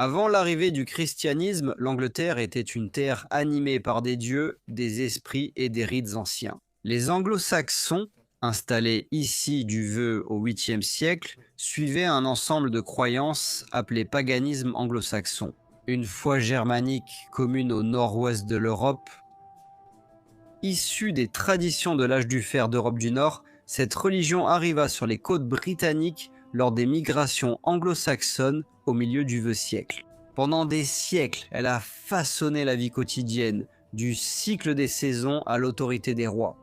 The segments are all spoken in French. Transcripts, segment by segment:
Avant l'arrivée du christianisme, l'Angleterre était une terre animée par des dieux, des esprits et des rites anciens. Les anglo-saxons, installés ici du vœu au 8e siècle, suivaient un ensemble de croyances appelé paganisme anglo-saxon. Une foi germanique commune au nord-ouest de l'Europe, issue des traditions de l'âge du fer d'Europe du Nord, cette religion arriva sur les côtes britanniques lors des migrations anglo-saxonnes au milieu du vieux siècle. Pendant des siècles, elle a façonné la vie quotidienne, du cycle des saisons à l'autorité des rois.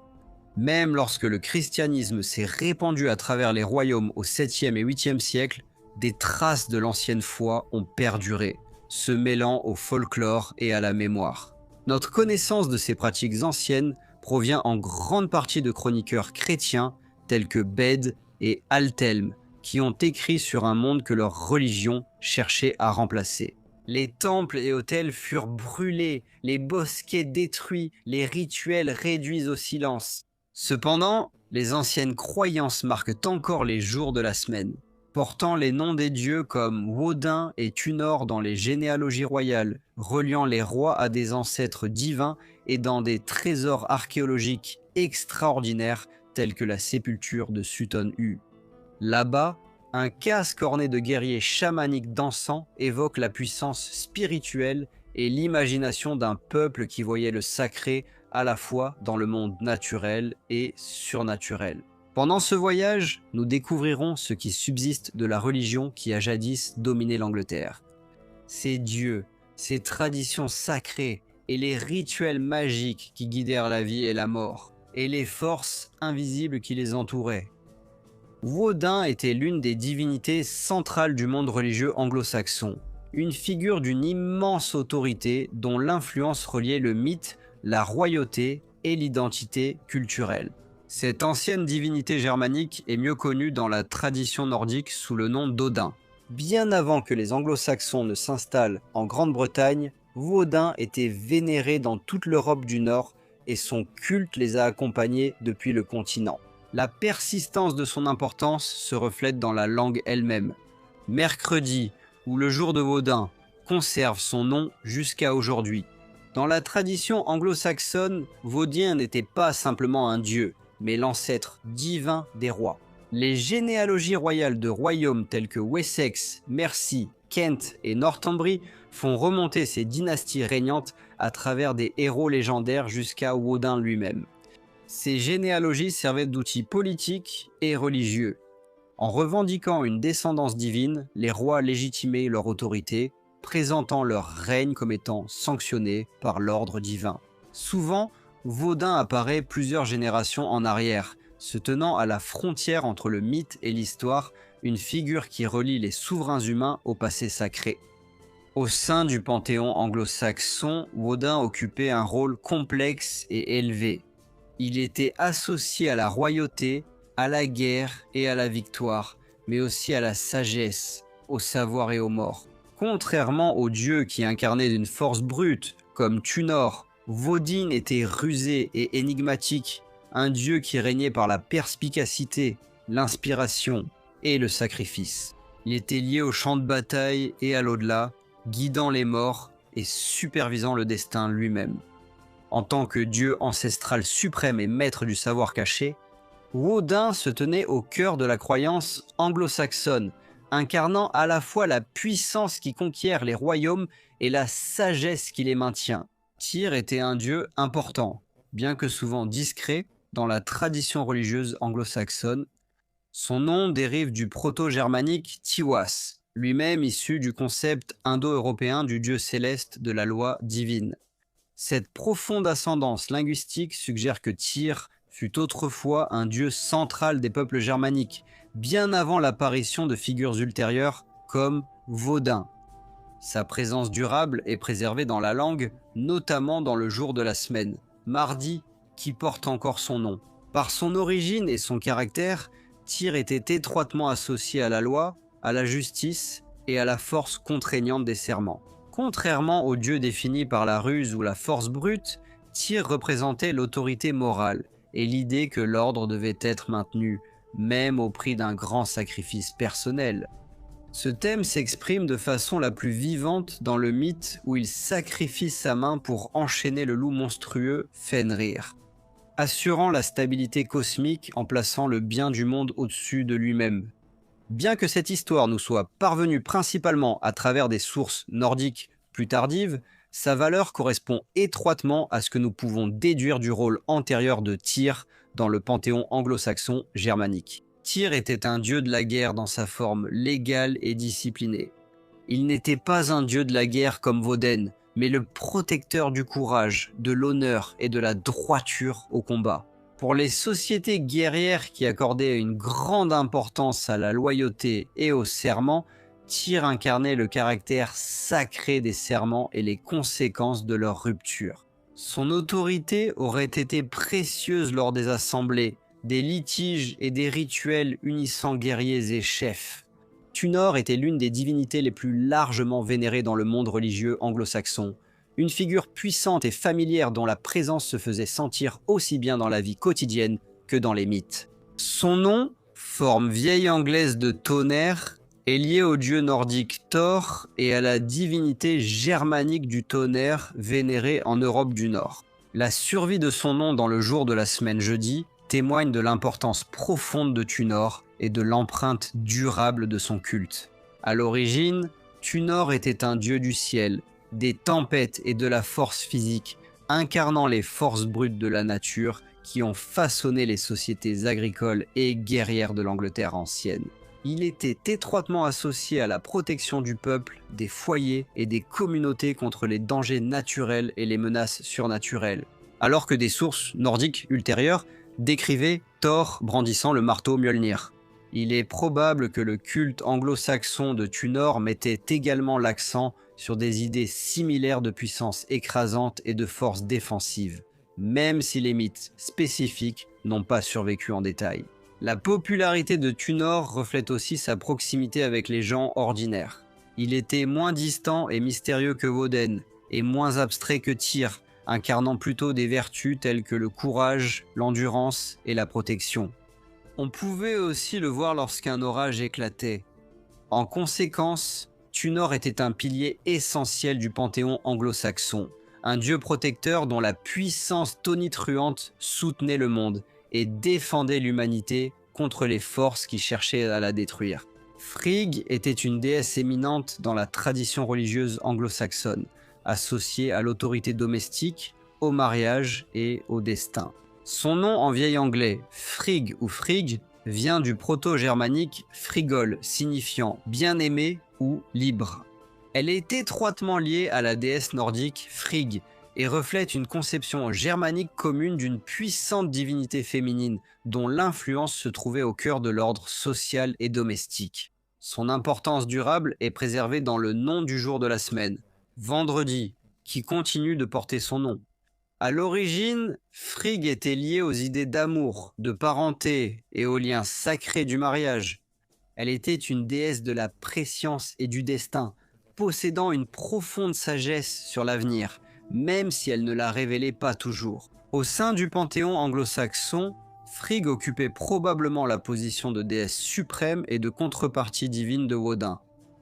Même lorsque le christianisme s'est répandu à travers les royaumes au 7e et 8e siècle, des traces de l'ancienne foi ont perduré, se mêlant au folklore et à la mémoire. Notre connaissance de ces pratiques anciennes provient en grande partie de chroniqueurs chrétiens tels que Bède et Altelme, qui ont écrit sur un monde que leur religion cherchait à remplacer. Les temples et autels furent brûlés, les bosquets détruits, les rituels réduits au silence. Cependant, les anciennes croyances marquent encore les jours de la semaine, portant les noms des dieux comme Woden et Tunor dans les généalogies royales, reliant les rois à des ancêtres divins et dans des trésors archéologiques extraordinaires tels que la sépulture de Sutton Hoo. Là-bas, un casque orné de guerriers chamaniques dansant évoque la puissance spirituelle et l'imagination d'un peuple qui voyait le sacré à la fois dans le monde naturel et surnaturel. Pendant ce voyage, nous découvrirons ce qui subsiste de la religion qui a jadis dominé l'Angleterre. Ces dieux, ces traditions sacrées et les rituels magiques qui guidèrent la vie et la mort, et les forces invisibles qui les entouraient. Woden était l'une des divinités centrales du monde religieux anglo-saxon, une figure d'une immense autorité dont l'influence reliait le mythe, la royauté et l'identité culturelle. Cette ancienne divinité germanique est mieux connue dans la tradition nordique sous le nom d'Odin. Bien avant que les anglo-saxons ne s'installent en Grande-Bretagne, Woden était vénéré dans toute l'Europe du Nord et son culte les a accompagnés depuis le continent. La persistance de son importance se reflète dans la langue elle-même. Mercredi, ou le jour de Woden, conserve son nom jusqu'à aujourd'hui. Dans la tradition anglo-saxonne, Wodin n'était pas simplement un dieu, mais l'ancêtre divin des rois. Les généalogies royales de royaumes tels que Wessex, Mercie, Kent et Northumbrie font remonter ces dynasties régnantes à travers des héros légendaires jusqu'à Woden lui-même. Ces généalogies servaient d'outils politiques et religieux. En revendiquant une descendance divine, les rois légitimaient leur autorité, présentant leur règne comme étant sanctionné par l'ordre divin. Souvent, Woden apparaît plusieurs générations en arrière, se tenant à la frontière entre le mythe et l'histoire, une figure qui relie les souverains humains au passé sacré. Au sein du panthéon anglo-saxon, Woden occupait un rôle complexe et élevé. Il était associé à la royauté, à la guerre et à la victoire, mais aussi à la sagesse, au savoir et aux morts. Contrairement aux dieux qui incarnaient d'une force brute, comme Tunor, Wodin était rusé et énigmatique, un dieu qui régnait par la perspicacité, l'inspiration et le sacrifice. Il était lié au champ de bataille et à l'au-delà, guidant les morts et supervisant le destin lui-même. En tant que dieu ancestral suprême et maître du savoir caché, Woden se tenait au cœur de la croyance anglo-saxonne, incarnant à la fois la puissance qui conquiert les royaumes et la sagesse qui les maintient. Tyr était un dieu important, bien que souvent discret dans la tradition religieuse anglo-saxonne. Son nom dérive du proto-germanique Tiwas, lui-même issu du concept indo-européen du dieu céleste de la loi divine. Cette profonde ascendance linguistique suggère que Tyr fut autrefois un dieu central des peuples germaniques, bien avant l'apparition de figures ultérieures comme Woden. Sa présence durable est préservée dans la langue, notamment dans le jour de la semaine, mardi, qui porte encore son nom. Par son origine et son caractère, Tyr était étroitement associé à la loi, à la justice et à la force contraignante des serments. Contrairement aux dieux définis par la ruse ou la force brute, Tyr représentait l'autorité morale et l'idée que l'ordre devait être maintenu, même au prix d'un grand sacrifice personnel. Ce thème s'exprime de façon la plus vivante dans le mythe où il sacrifie sa main pour enchaîner le loup monstrueux Fenrir, assurant la stabilité cosmique en plaçant le bien du monde au-dessus de lui-même. Bien que cette histoire nous soit parvenue principalement à travers des sources nordiques plus tardives, sa valeur correspond étroitement à ce que nous pouvons déduire du rôle antérieur de Tyr dans le panthéon anglo-saxon germanique. Tyr était un dieu de la guerre dans sa forme légale et disciplinée. Il n'était pas un dieu de la guerre comme Woden, mais le protecteur du courage, de l'honneur et de la droiture au combat. Pour les sociétés guerrières qui accordaient une grande importance à la loyauté et au serment, Tyr incarnait le caractère sacré des serments et les conséquences de leur rupture. Son autorité aurait été précieuse lors des assemblées, des litiges et des rituels unissant guerriers et chefs. Tunor était l'une des divinités les plus largement vénérées dans le monde religieux anglo-saxon, une figure puissante et familière dont la présence se faisait sentir aussi bien dans la vie quotidienne que dans les mythes. Son nom, forme vieille anglaise de tonnerre, est lié au dieu nordique Thor et à la divinité germanique du tonnerre vénérée en Europe du Nord. La survie de son nom dans le jour de la semaine jeudi témoigne de l'importance profonde de Tunor et de l'empreinte durable de son culte. À l'origine, Tunor était un dieu du ciel, des tempêtes et de la force physique, incarnant les forces brutes de la nature qui ont façonné les sociétés agricoles et guerrières de l'Angleterre ancienne. Il était étroitement associé à la protection du peuple, des foyers et des communautés contre les dangers naturels et les menaces surnaturelles, alors que des sources nordiques ultérieures décrivaient Thor brandissant le marteau Mjolnir. Il est probable que le culte anglo-saxon de Tunor mettait également l'accent sur des idées similaires de puissance écrasante et de force défensive, même si les mythes spécifiques n'ont pas survécu en détail. La popularité de Tunor reflète aussi sa proximité avec les gens ordinaires. Il était moins distant et mystérieux que Woden, et moins abstrait que Tyr, incarnant plutôt des vertus telles que le courage, l'endurance et la protection. On pouvait aussi le voir lorsqu'un orage éclatait. En conséquence, Tunor était un pilier essentiel du panthéon anglo-saxon, un dieu protecteur dont la puissance tonitruante soutenait le monde et défendait l'humanité contre les forces qui cherchaient à la détruire. Frigg était une déesse éminente dans la tradition religieuse anglo-saxonne, associée à l'autorité domestique, au mariage et au destin. Son nom en vieil anglais, Frigg ou Frigg, vient du proto-germanique frigol, signifiant bien-aimé ou libre. Elle est étroitement liée à la déesse nordique Frigg et reflète une conception germanique commune d'une puissante divinité féminine dont l'influence se trouvait au cœur de l'ordre social et domestique. Son importance durable est préservée dans le nom du jour de la semaine, vendredi, qui continue de porter son nom. À l'origine, Frigg était liée aux idées d'amour, de parenté et aux liens sacrés du mariage. Elle était une déesse de la prescience et du destin, possédant une profonde sagesse sur l'avenir, même si elle ne la révélait pas toujours. Au sein du panthéon anglo-saxon, Frigg occupait probablement la position de déesse suprême et de contrepartie divine de Woden,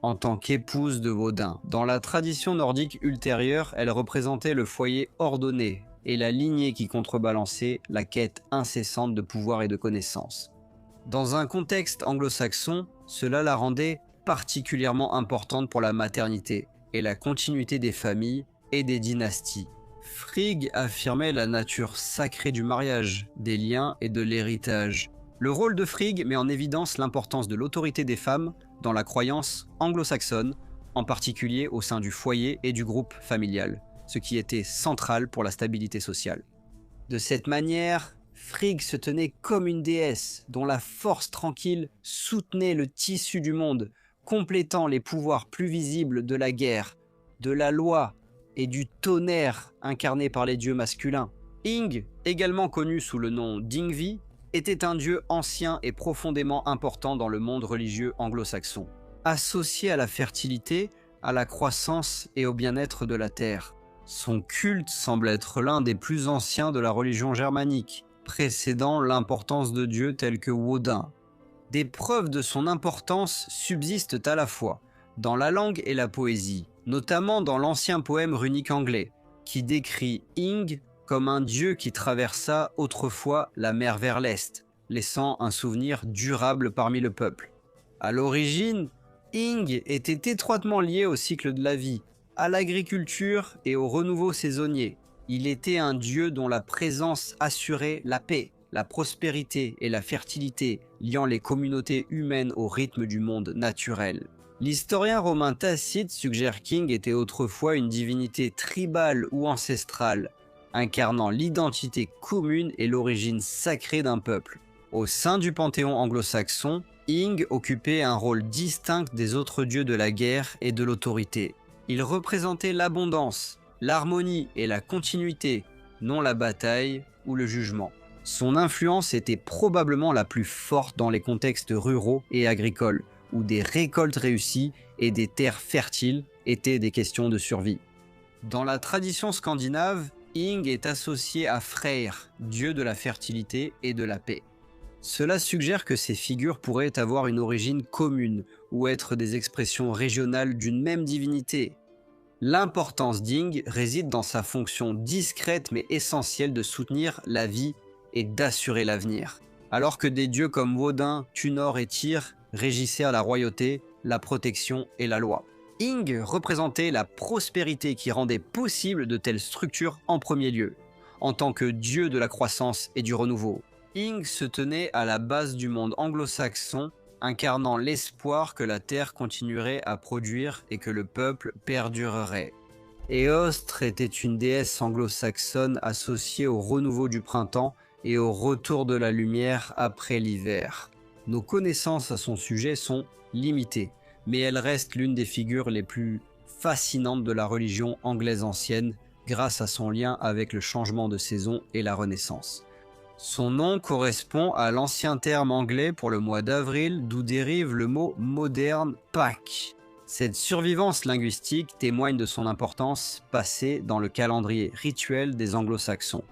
en tant qu'épouse de Woden. Dans la tradition nordique ultérieure, elle représentait le foyer ordonné et la lignée qui contrebalançait la quête incessante de pouvoir et de connaissance. Dans un contexte anglo-saxon, cela la rendait particulièrement importante pour la maternité et la continuité des familles et des dynasties. Frigg affirmait la nature sacrée du mariage, des liens et de l'héritage. Le rôle de Frigg met en évidence l'importance de l'autorité des femmes dans la croyance anglo-saxonne, en particulier au sein du foyer et du groupe familial, ce qui était central pour la stabilité sociale. De cette manière, Frigg se tenait comme une déesse dont la force tranquille soutenait le tissu du monde, complétant les pouvoirs plus visibles de la guerre, de la loi et du tonnerre incarné par les dieux masculins. Ing, également connu sous le nom d'Yngvi, était un dieu ancien et profondément important dans le monde religieux anglo-saxon, associé à la fertilité, à la croissance et au bien-être de la terre. Son culte semble être l'un des plus anciens de la religion germanique, précédant l'importance de dieux tels que Woden. Des preuves de son importance subsistent à la fois dans la langue et la poésie, notamment dans l'ancien poème runique anglais, qui décrit Ing comme un dieu qui traversa autrefois la mer vers l'est, laissant un souvenir durable parmi le peuple. À l'origine, Ing était étroitement lié au cycle de la vie, à l'agriculture et au renouveau saisonnier. Il était un dieu dont la présence assurait la paix, la prospérité et la fertilité, liant les communautés humaines au rythme du monde naturel. L'historien romain Tacite suggère qu'Ing était autrefois une divinité tribale ou ancestrale, incarnant l'identité commune et l'origine sacrée d'un peuple. Au sein du panthéon anglo-saxon, Ing occupait un rôle distinct des autres dieux de la guerre et de l'autorité. Il représentait l'abondance, l'harmonie et la continuité, non la bataille ou le jugement. Son influence était probablement la plus forte dans les contextes ruraux et agricoles, où des récoltes réussies et des terres fertiles étaient des questions de survie. Dans la tradition scandinave, Ing est associé à Freyr, dieu de la fertilité et de la paix. Cela suggère que ces figures pourraient avoir une origine commune ou être des expressions régionales d'une même divinité. L'importance d'Ing réside dans sa fonction discrète mais essentielle de soutenir la vie et d'assurer l'avenir, alors que des dieux comme Woden, Tunor et Tyr régissaient la royauté, la protection et la loi. Ing représentait la prospérité qui rendait possible de telles structures en premier lieu, en tant que dieu de la croissance et du renouveau. Ing se tenait à la base du monde anglo-saxon, incarnant l'espoir que la terre continuerait à produire et que le peuple perdurerait. Éostre était une déesse anglo-saxonne associée au renouveau du printemps et au retour de la lumière après l'hiver. Nos connaissances à son sujet sont limitées, mais elle reste l'une des figures les plus fascinantes de la religion anglaise ancienne grâce à son lien avec le changement de saison et la Renaissance. Son nom correspond à l'ancien terme anglais pour le mois d'avril, d'où dérive le mot moderne Pâques. Cette survivance linguistique témoigne de son importance passée dans le calendrier rituel des anglo-saxons.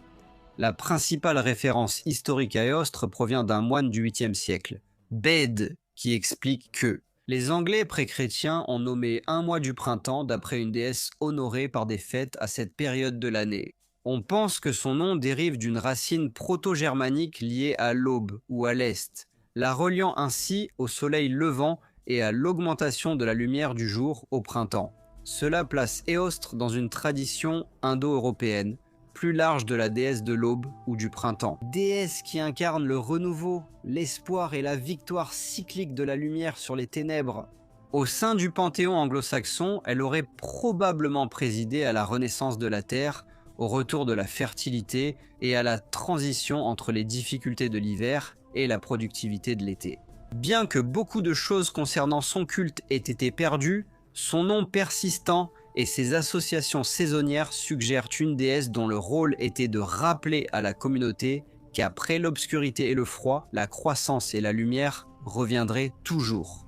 La principale référence historique à Éostre provient d'un moine du 8e siècle, Bede, qui explique que les Anglais pré-chrétiens ont nommé un mois du printemps d'après une déesse honorée par des fêtes à cette période de l'année. On pense que son nom dérive d'une racine proto-germanique liée à l'aube ou à l'est, la reliant ainsi au soleil levant et à l'augmentation de la lumière du jour au printemps. Cela place Éostre dans une tradition indo-européenne, plus large de la déesse de l'aube ou du printemps. Déesse qui incarne le renouveau, l'espoir et la victoire cyclique de la lumière sur les ténèbres. Au sein du panthéon anglo-saxon, elle aurait probablement présidé à la renaissance de la Terre, au retour de la fertilité et à la transition entre les difficultés de l'hiver et la productivité de l'été. Bien que beaucoup de choses concernant son culte aient été perdues, son nom persistant et ses associations saisonnières suggèrent une déesse dont le rôle était de rappeler à la communauté qu'après l'obscurité et le froid, la croissance et la lumière reviendraient toujours.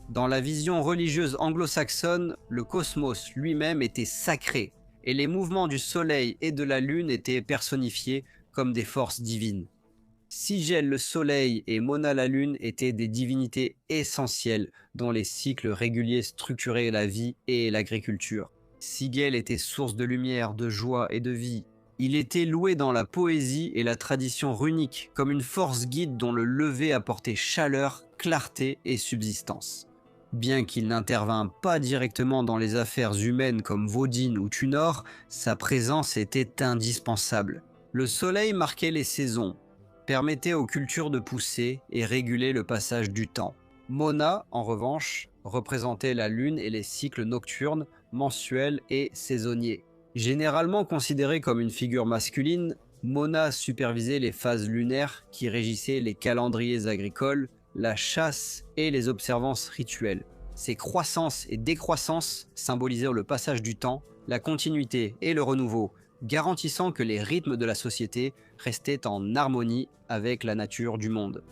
Dans la vision religieuse anglo-saxonne, le cosmos lui-même était sacré, et les mouvements du soleil et de la lune étaient personnifiés comme des forces divines. Sigel le soleil et Mona la lune étaient des divinités essentielles dont les cycles réguliers structuraient la vie et l'agriculture. Sigel était source de lumière, de joie et de vie. Il était loué dans la poésie et la tradition runique comme une force guide dont le lever apportait chaleur, clarté et subsistance. Bien qu'il n'intervînt pas directement dans les affaires humaines comme Woden ou Tunor, sa présence était indispensable. Le soleil marquait les saisons, permettait aux cultures de pousser et régulait le passage du temps. Mona, en revanche, représentait la lune et les cycles nocturnes, mensuels et saisonniers. Généralement considérée comme une figure masculine, Mona supervisait les phases lunaires qui régissaient les calendriers agricoles, la chasse et les observances rituelles. Ces croissances et décroissances symbolisaient le passage du temps, la continuité et le renouveau, garantissant que les rythmes de la société restaient en harmonie avec la nature du monde.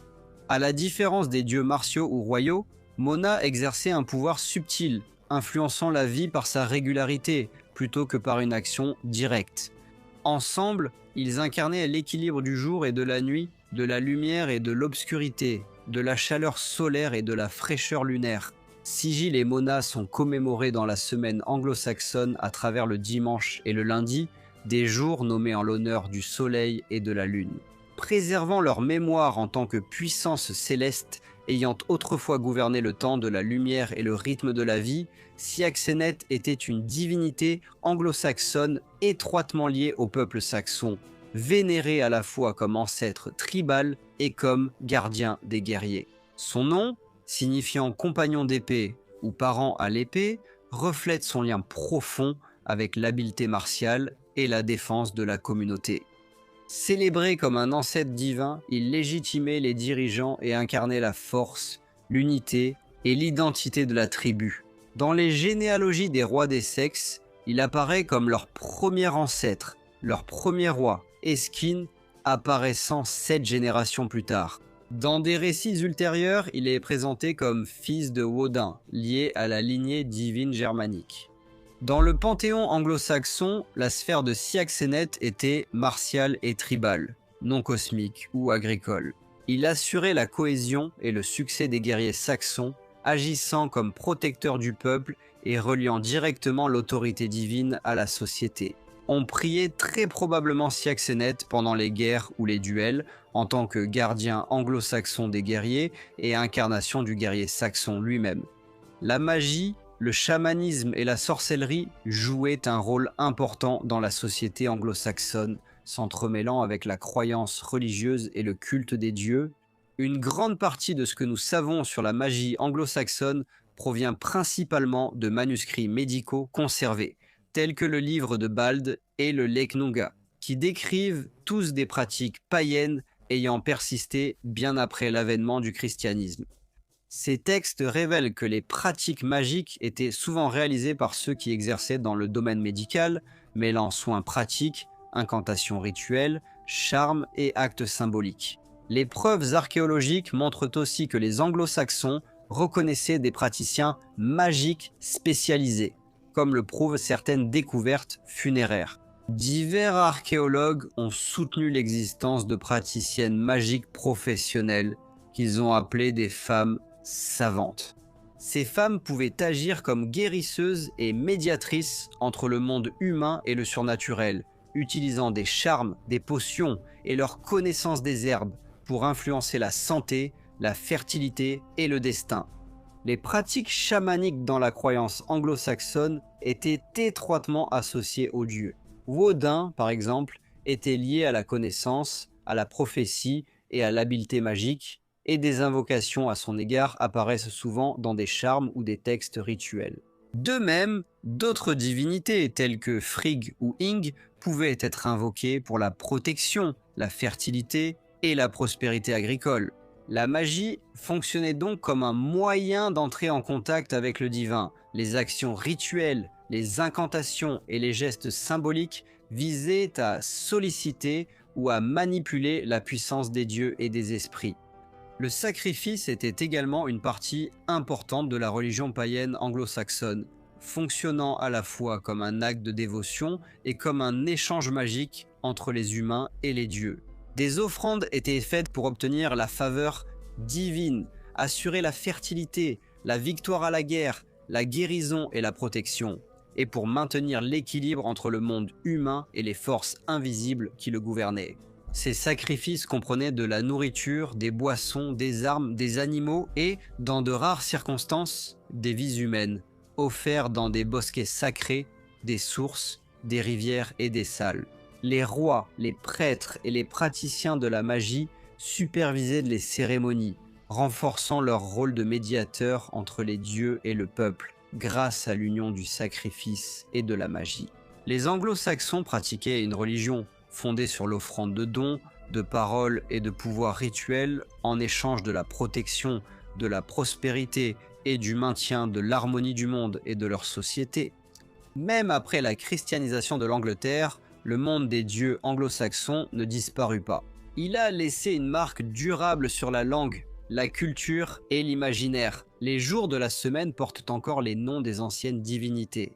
À la différence des dieux martiaux ou royaux, Mona exerçait un pouvoir subtil, influençant la vie par sa régularité plutôt que par une action directe. Ensemble, ils incarnaient l'équilibre du jour et de la nuit, de la lumière et de l'obscurité, de la chaleur solaire et de la fraîcheur lunaire. Sigil et Mona sont commémorés dans la semaine anglo-saxonne à travers le dimanche et le lundi, des jours nommés en l'honneur du soleil et de la lune. Préservant leur mémoire en tant que puissance céleste ayant autrefois gouverné le temps de la lumière et le rythme de la vie, Siaxenet était une divinité anglo-saxonne étroitement liée au peuple saxon, vénéré à la fois comme ancêtre tribal et comme gardien des guerriers. Son nom, signifiant compagnon d'épée ou parent à l'épée, reflète son lien profond avec l'habileté martiale et la défense de la communauté. Célébré comme un ancêtre divin, il légitimait les dirigeants et incarnait la force, l'unité et l'identité de la tribu. Dans les généalogies des rois des sexes, il apparaît comme leur premier ancêtre, leur premier roi, Esquin, apparaissant 7 générations plus tard. Dans des récits ultérieurs, il est présenté comme fils de Woden, lié à la lignée divine germanique. Dans le panthéon anglo-saxon, la sphère de Siaxenet était martiale et tribale, non cosmique ou agricole. Il assurait la cohésion et le succès des guerriers saxons, agissant comme protecteur du peuple et reliant directement l'autorité divine à la société. On priait très probablement Siaxenet pendant les guerres ou les duels, en tant que gardien anglo-saxon des guerriers et incarnation du guerrier saxon lui-même. La magie, le chamanisme et la sorcellerie jouaient un rôle important dans la société anglo-saxonne, s'entremêlant avec la croyance religieuse et le culte des dieux. Une grande partie de ce que nous savons sur la magie anglo-saxonne provient principalement de manuscrits médicaux conservés, tels que le livre de Bald et le Lecknunga, qui décrivent tous des pratiques païennes ayant persisté bien après l'avènement du christianisme. Ces textes révèlent que les pratiques magiques étaient souvent réalisées par ceux qui exerçaient dans le domaine médical, mêlant soins pratiques, incantations rituelles, charmes et actes symboliques. Les preuves archéologiques montrent aussi que les anglo-saxons reconnaissaient des praticiens magiques spécialisés, comme le prouvent certaines découvertes funéraires. Divers archéologues ont soutenu l'existence de praticiennes magiques professionnelles qu'ils ont appelées des femmes savantes. Ces femmes pouvaient agir comme guérisseuses et médiatrices entre le monde humain et le surnaturel, utilisant des charmes, des potions et leur connaissance des herbes pour influencer la santé, la fertilité et le destin. Les pratiques chamaniques dans la croyance anglo-saxonne étaient étroitement associées aux dieux. Woden, par exemple, était lié à la connaissance, à la prophétie et à l'habileté magique, et des invocations à son égard apparaissent souvent dans des charmes ou des textes rituels. De même, d'autres divinités telles que Frigg ou Ing pouvaient être invoquées pour la protection, la fertilité et la prospérité agricole. La magie fonctionnait donc comme un moyen d'entrer en contact avec le divin. Les actions rituelles, les incantations et les gestes symboliques visaient à solliciter ou à manipuler la puissance des dieux et des esprits. Le sacrifice était également une partie importante de la religion païenne anglo-saxonne, fonctionnant à la fois comme un acte de dévotion et comme un échange magique entre les humains et les dieux. Des offrandes étaient faites pour obtenir la faveur divine, assurer la fertilité, la victoire à la guerre, la guérison et la protection, et pour maintenir l'équilibre entre le monde humain et les forces invisibles qui le gouvernaient. Ces sacrifices comprenaient de la nourriture, des boissons, des armes, des animaux et, dans de rares circonstances, des vies humaines, offerts dans des bosquets sacrés, des sources, des rivières et des salles. Les rois, les prêtres et les praticiens de la magie supervisaient les cérémonies, renforçant leur rôle de médiateur entre les dieux et le peuple, grâce à l'union du sacrifice et de la magie. Les anglo-saxons pratiquaient une religion fondée sur l'offrande de dons, de paroles et de pouvoirs rituels en échange de la protection, de la prospérité et du maintien de l'harmonie du monde et de leur société. Même après la christianisation de l'Angleterre, le monde des dieux anglo-saxons ne disparut pas. Il a laissé une marque durable sur la langue, la culture et l'imaginaire. Les jours de la semaine portent encore les noms des anciennes divinités.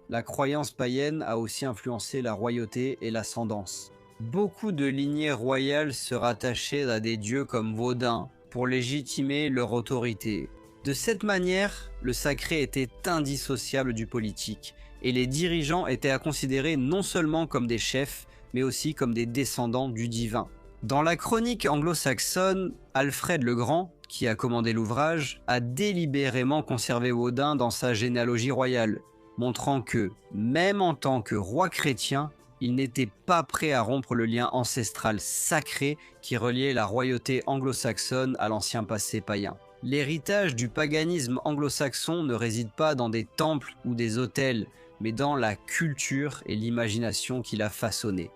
La croyance païenne a aussi influencé la royauté et l'ascendance. Beaucoup de lignées royales se rattachaient à des dieux comme Woden, pour légitimer leur autorité. De cette manière, le sacré était indissociable du politique, et les dirigeants étaient à considérer non seulement comme des chefs, mais aussi comme des descendants du divin. Dans la chronique anglo-saxonne, Alfred le Grand, qui a commandé l'ouvrage, a délibérément conservé Odin dans sa généalogie royale, montrant que, même en tant que roi chrétien, il n'était pas prêt à rompre le lien ancestral sacré qui reliait la royauté anglo-saxonne à l'ancien passé païen. L'héritage du paganisme anglo-saxon ne réside pas dans des temples ou des autels, mais dans la culture et l'imagination qu'il a façonnée.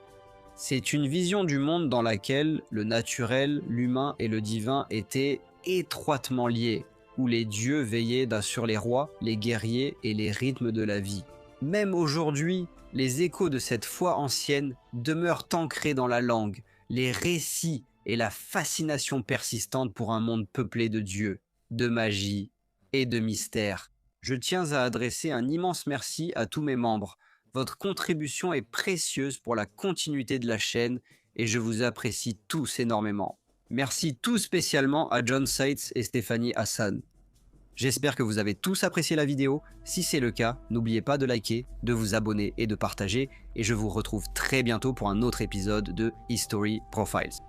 C'est une vision du monde dans laquelle le naturel, l'humain et le divin étaient étroitement liés, où les dieux veillaient sur les rois, les guerriers et les rythmes de la vie. Même aujourd'hui, les échos de cette foi ancienne demeurent ancrés dans la langue, les récits et la fascination persistante pour un monde peuplé de dieux, de magie et de mystère. Je tiens à adresser un immense merci à tous mes membres. Votre contribution est précieuse pour la continuité de la chaîne et je vous apprécie tous énormément. Merci tout spécialement à John Seitz et Stéphanie Hassan. J'espère que vous avez tous apprécié la vidéo. Si c'est le cas, n'oubliez pas de liker, de vous abonner et de partager. Et je vous retrouve très bientôt pour un autre épisode de History Profiles.